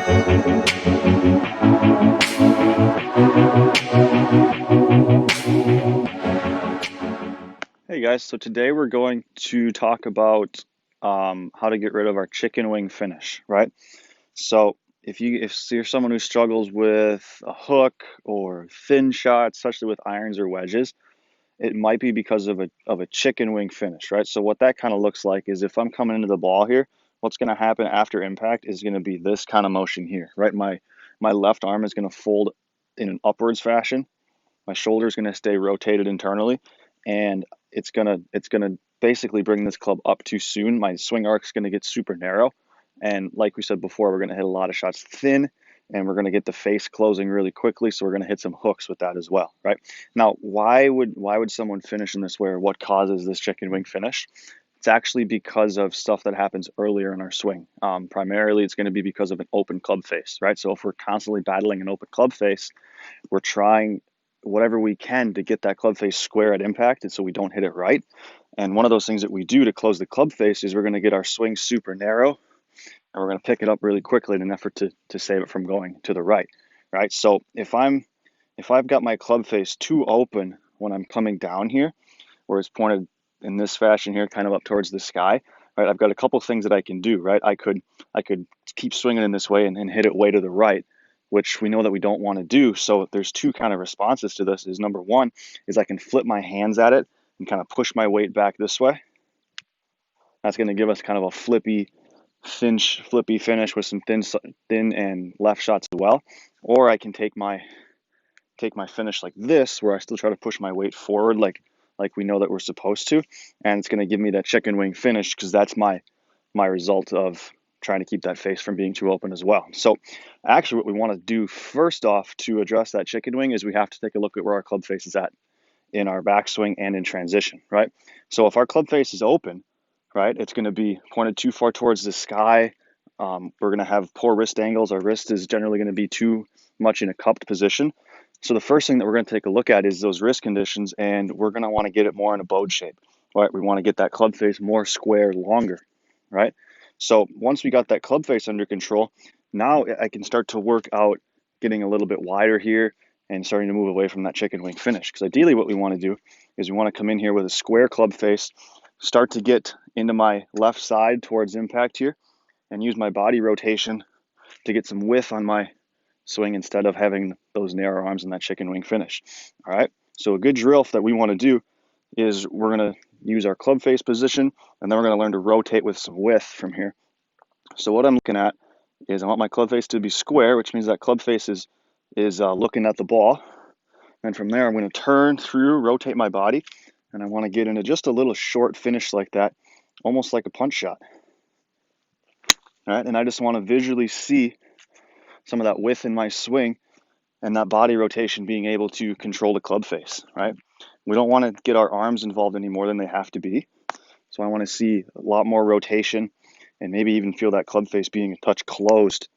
Hey guys, so today we're going to talk about how to get rid of our chicken wing finish, right? So if you're someone who struggles with a hook or thin shot, especially with irons or wedges, it might be because of a chicken wing finish, right? So what that kind of looks like is if I'm coming into the ball here, what's going to happen after impact is going to be this kind of motion here, right? My left arm is going to fold in an upwards fashion. My shoulder is going to stay rotated internally, and it's gonna basically bring this club up too soon. My swing arc is going to get super narrow, and like we said before, we're going to hit a lot of shots thin, and we're going to get the face closing really quickly. So we're going to hit some hooks with that as well, right? Now, why would someone finish in this way, or what causes this chicken wing finish? It's actually because of stuff that happens earlier in our swing. Primarily, it's going to be because of an open club face, right? So if we're constantly battling an open club face, we're trying whatever we can to get that club face square at impact, and so we don't hit it right. And one of those things that we do to close the club face is we're going to get our swing super narrow, and we're going to pick it up really quickly in an effort to save it from going to the right, right? So if I've got my club face too open when I'm coming down here, where it's pointed in this fashion here, kind of up towards the sky, right? I've got a couple things that I can do, right? I could keep swinging in this way and hit it way to the right, which we know that we don't want to do. So there's two kind of responses to this. Is number one is I can flip my hands at it and kind of push my weight back this way. That's going to give us kind of a flippy finish with some thin and left shots as well. Or I can take my finish like this, where I still try to push my weight forward like we know that we're supposed to, and it's going to give me that chicken wing finish, because that's my result of trying to keep that face from being too open as well. So actually what we want to do first off to address that chicken wing is we have to take a look at where our club face is at in our backswing and in transition, right? So if our club face is open, right, it's going to be pointed too far towards the sky. We're going to have poor wrist angles. Our wrist is generally going to be too much in a cupped position. So the first thing that we're going to take a look at is those wrist conditions, and we're going to want to get it more in a bowed shape, right? We want to get that club face more square, longer, right? So once we got that club face under control, now I can start to work out getting a little bit wider here and starting to move away from that chicken wing finish. Because ideally what we want to do is we want to come in here with a square club face, start to get into my left side towards impact here, and use my body rotation to get some width on my swing instead of having those narrow arms and that chicken wing finish. All right, so a good drill that we want to do is we're going to use our club face position, and then we're going to learn to rotate with some width from here. So what I'm looking at is I want my club face to be square, which means that club face is looking at the ball. And from there, I'm going to turn through, rotate my body, and I want to get into just a little short finish like that, almost like a punch shot. All right, and I just want to visually see some of that width in my swing and that body rotation being able to control the club face, right? We don't want to get our arms involved any more than they have to be. So I want to see a lot more rotation and maybe even feel that club face being a touch closed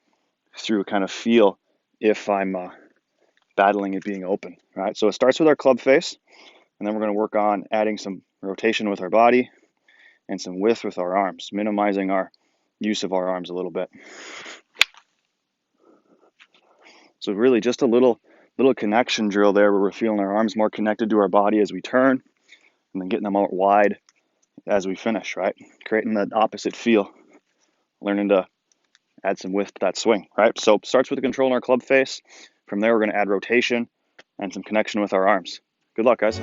through a kind of feel if I'm battling it being open, right? So it starts with our club face, and then we're going to work on adding some rotation with our body and some width with our arms, minimizing our use of our arms a little bit. So really just a little connection drill there where we're feeling our arms more connected to our body as we turn, and then getting them out wide as we finish, right? Creating that opposite feel, learning to add some width to that swing, right? So it starts with the control in our club face. From there, we're going to add rotation and some connection with our arms. Good luck, guys.